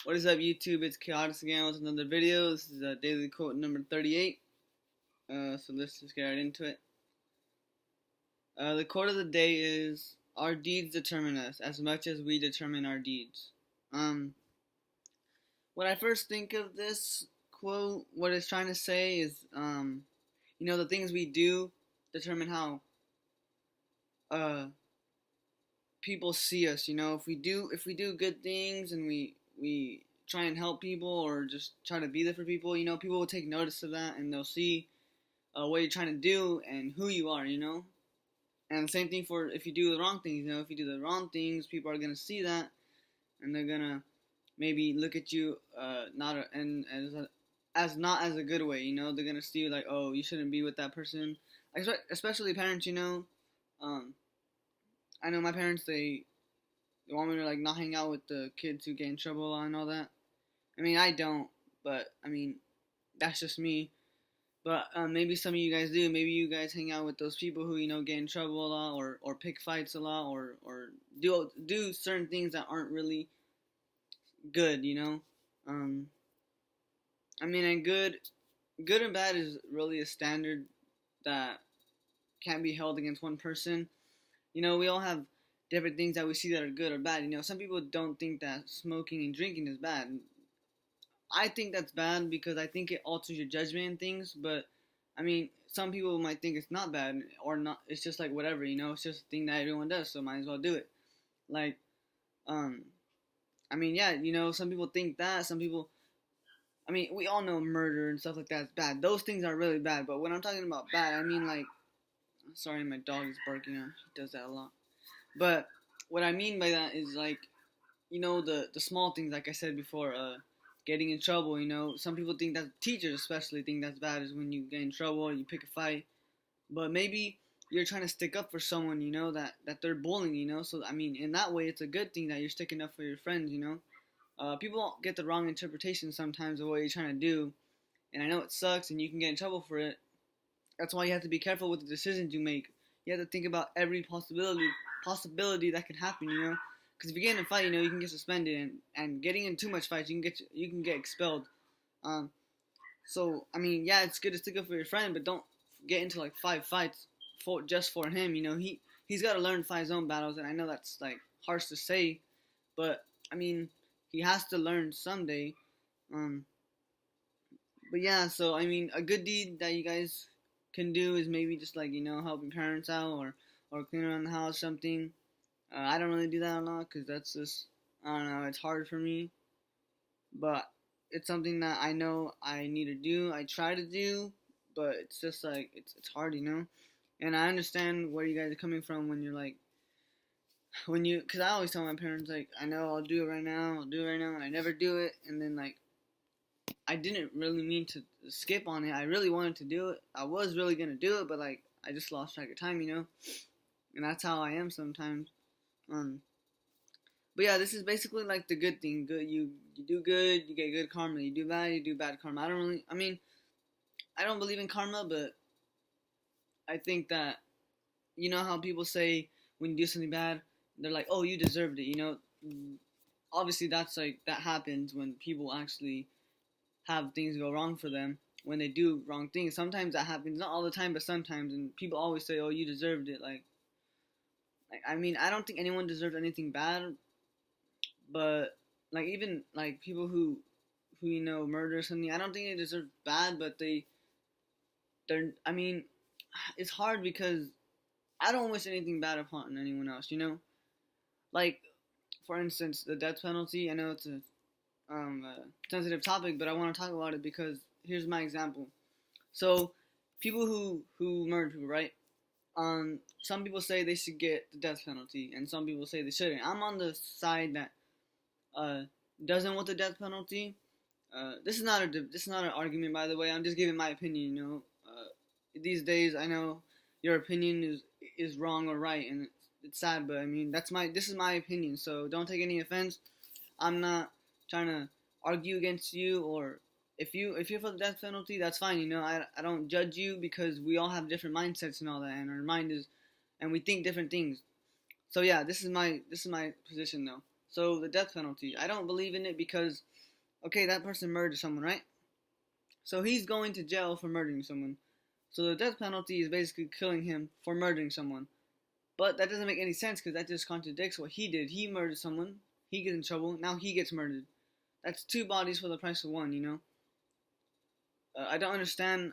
What is up, YouTube? It's Chaotic again with another video. This is daily quote number 38. So let's just get right into it. The quote of the day is, "Our deeds determine us as much as we determine our deeds." When I first think of this quote, what it's trying to say is, the things we do determine how people see us. If we do good things and we try and help people or just try to be there for people, people will take notice of that and they'll see what you're trying to do and who you are, And the same thing for if you do the wrong things, if you do the wrong things, people are gonna see that and they're gonna maybe look at you as not as a good way, They're gonna see you like, oh, you shouldn't be with that person, especially parents, I know my parents, they want me to like not hang out with the kids who get in trouble and all that. I mean, I don't, but I mean, that's just me. But maybe some of you guys do. Maybe you guys hang out with those people who get in trouble a lot, or pick fights a lot, or do certain things that aren't really good. I mean, and good and bad is really a standard that can't be held against one person. We all have different things that we see that are good or bad. Some people don't think that smoking and drinking is bad. I think that's bad because I think it alters your judgment and things. But I mean, some people might think it's not bad or not. It's just like whatever, It's just a thing that everyone does, so might as well do it. Like, I mean, yeah, some people think that. Some people, I mean, we all know murder and stuff like that is bad. Those things are really bad. But when I'm talking about bad, I mean like, sorry, my dog is barking. He does that a lot. But what I mean by that is like, the small things, like I said before, getting in trouble, Some people think that, teachers especially think that's bad, is when you get in trouble or you pick a fight. But maybe you're trying to stick up for someone, that they're bullying, So, I mean, in that way, it's a good thing that you're sticking up for your friends, People get the wrong interpretation sometimes of what you're trying to do. And I know it sucks and you can get in trouble for it. That's why you have to be careful with the decisions you make. You have to think about every possibility that can happen, Because if you get in a fight, you can get suspended, and getting in too much fights, you can get expelled. So I mean, yeah, it's good to stick up for your friend, but don't get into like 5 fights just for him. He's got to learn to fight his own battles, and I know that's like harsh to say, but I mean, he has to learn someday. But yeah, so I mean, a good deed that you guys can do is maybe just like helping parents out or clean around the house, something. I don't really do that a lot because that's just, I don't know, it's hard for me, but it's something that I know I need to do. I try to do, but it's just like it's hard, and I understand where you guys are coming from when you're like, because I always tell my parents, like, I know I'll do it right now, and I never do it, and then like I didn't really mean to skip on it. I really wanted to do it. I was really gonna do it, but like I just lost track of time, and that's how I am sometimes. But yeah, this is basically like the good thing. Good, you do good, you get good karma. You do bad karma. I don't believe in karma, but I think that, how people say when you do something bad, they're like, oh, you deserved it, Obviously that's like, that happens when people actually have things go wrong for them, when they do wrong things. Sometimes that happens, not all the time, but sometimes, and people always say, oh, you deserved it, like I mean, I don't think anyone deserves anything bad, but like even like people who murder something, I don't think they deserve bad, but I mean, it's hard because I don't wish anything bad upon anyone else, Like, for instance, the death penalty. I know it's a sensitive topic, but I want to talk about it because here's my example. So, people who murder people, right? Some people say they should get the death penalty, and some people say they shouldn't. I'm on the side that doesn't want the death penalty. This is not an argument, by the way. I'm just giving my opinion. These days, I know your opinion is wrong or right, and it's sad, but I mean this is my opinion. So don't take any offense. I'm not trying to argue against you, or if you're for the death penalty, that's fine. I don't judge you because we all have different mindsets and all that, and our mind is, and we think different things. So yeah, this is my position though. So the death penalty, I don't believe in it because, okay, that person murdered someone, right? So he's going to jail for murdering someone. So the death penalty is basically killing him for murdering someone. But that doesn't make any sense because that just contradicts what he did. He murdered someone. He gets in trouble. Now he gets murdered. That's two bodies for the price of one, you know? I don't understand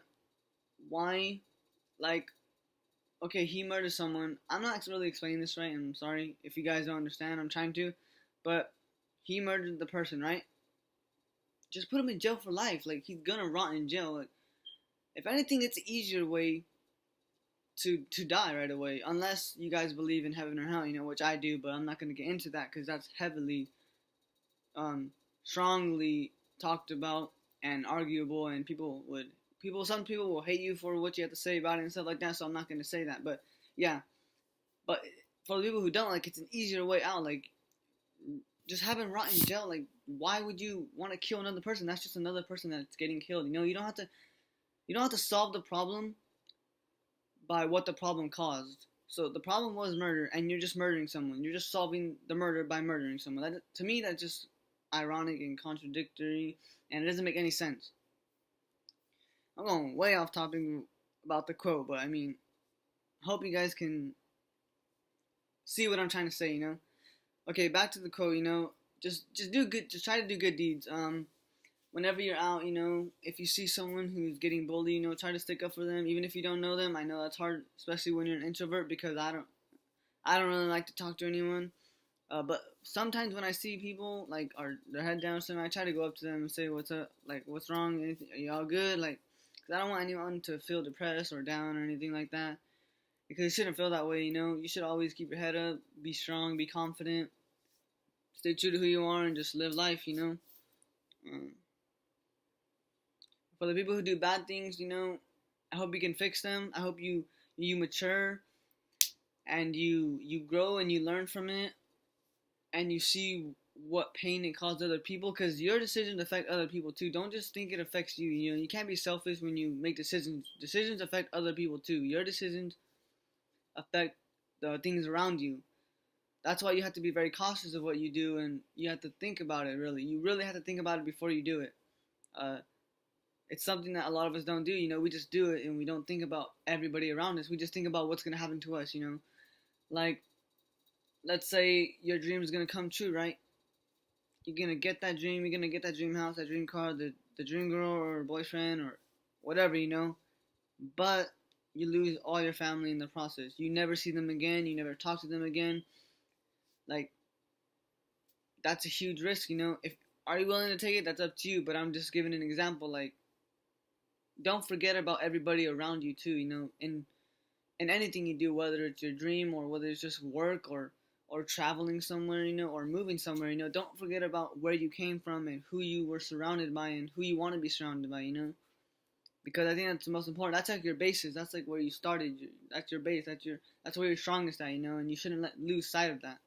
why, like, okay, he murdered someone. I'm not really explaining this right. I'm sorry if you guys don't understand. I'm trying to. But he murdered the person, right? Just put him in jail for life. Like, he's gonna rot in jail. Like, if anything, it's an easier way to die right away. Unless you guys believe in heaven or hell, you know, which I do. But I'm not gonna get into that because that's heavily, strongly talked about and arguable. And some people will hate you for what you have to say about it and stuff like that. So I'm not gonna say that. But yeah. But for the people who don't, like, it's an easier way out. Like, just have him rot in jail. Like, why would you want to kill another person? That's just another person that's getting killed. You know, you don't have to solve the problem by what the problem caused. So the problem was murder, and you're just murdering someone. You're just solving the murder by murdering someone. That, to me, that's just ironic and contradictory, and it doesn't make any sense. I'm going way off topic about the quote, but I mean, hope you guys can see what I'm trying to say, you know? Okay, back to the quote, you know, just try to do good deeds. Whenever you're out, you know, if you see someone who's getting bullied, you know, try to stick up for them, even if you don't know them. I know that's hard, especially when you're an introvert, because I don't really like to talk to anyone. But sometimes when I see people, like, are their head down or something, I try to go up to them and say, what's up, like, what's wrong, anything, are you all good, like, because I don't want anyone to feel depressed or down or anything like that, because you shouldn't feel that way, you know. You should always keep your head up, be strong, be confident, stay true to who you are, and just live life, you know. For the people who do bad things, you know, I hope you can fix them. I hope you mature and you grow and you learn from it, and you see what pain it caused other people, because your decisions affect other people too. Don't just think it affects you. You know, you can't be selfish when you make decisions. Decisions affect other people too. Your decisions affect the things around you. That's why you have to be very cautious of what you do, and you have to think about it, really. You really have to think about it before you do it. It's something that a lot of us don't do, you know. We just do it, and we don't think about everybody around us. We just think about what's going to happen to us, you know. Like, let's say your dream is going to come true, right? You're going to get that dream, you're going to get that dream house, that dream car, the dream girl or boyfriend or whatever, you know. But you lose all your family in the process. You never see them again, you never talk to them again. Like, that's a huge risk, you know. Are you willing to take it? That's up to you, but I'm just giving an example. Like, don't forget about everybody around you too, you know, in anything you do, whether it's your dream or whether it's just work or traveling somewhere, you know, or moving somewhere, you know. Don't forget about where you came from and who you were surrounded by and who you want to be surrounded by, you know, because I think that's the most important. That's like your basis. That's like where you started. That's your base. That's where you're strongest at, you know, and you shouldn't lose sight of that.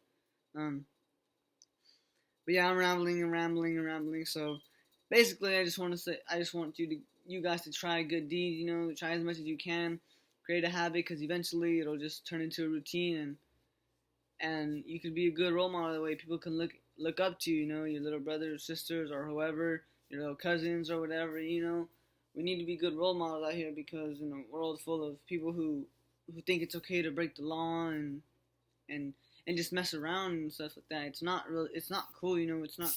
But yeah, I'm rambling. So basically, I just want you guys to try a good deed. You know, try as much as you can. Create a habit, because eventually it'll just turn into a routine, and you could be a good role model. That way, people can look up to you. You know, your little brothers, sisters, or whoever, your little cousins or whatever. You know, we need to be good role models out here, because in a world full of people who think it's okay to break the law and just mess around and stuff like that. It's not cool, you know. It's not,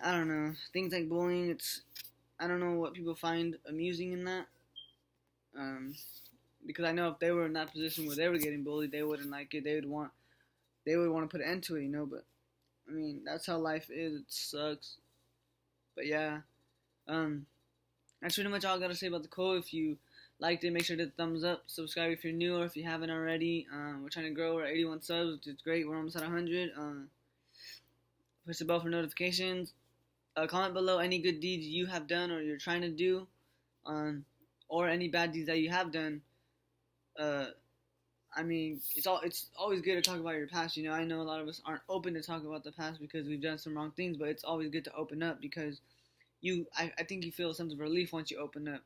I don't know, things like bullying. I don't know what people find amusing in that. Because I know if they were in that position where they were getting bullied, they wouldn't like it. They would want to put an end to it, you know. But I mean, that's how life is. It sucks. But yeah, that's pretty much all I gotta say about the quote. If you liked it, make sure to hit the thumbs up. Subscribe if you're new, or if you haven't already. We're trying to grow. We're at 81 subs, which is great. We're almost at 100. Push the bell for notifications. Comment below any good deeds you have done or you're trying to do, or any bad deeds that you have done. I mean, it's always good to talk about your past. You know, I know a lot of us aren't open to talk about the past because we've done some wrong things, but it's always good to open up, because I think you feel a sense of relief once you open up.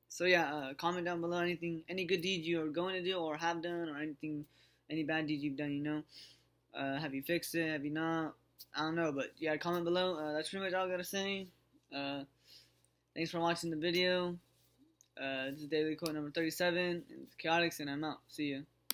So yeah, comment down below any good deeds you are going to do or have done, or any bad deeds you've done, you know. Have you fixed it? Have you not? I don't know, but yeah, comment below. That's pretty much all I gotta say. Thanks for watching the video. This is Daily Quote number 37. It's Chaotix, and I'm out. See ya.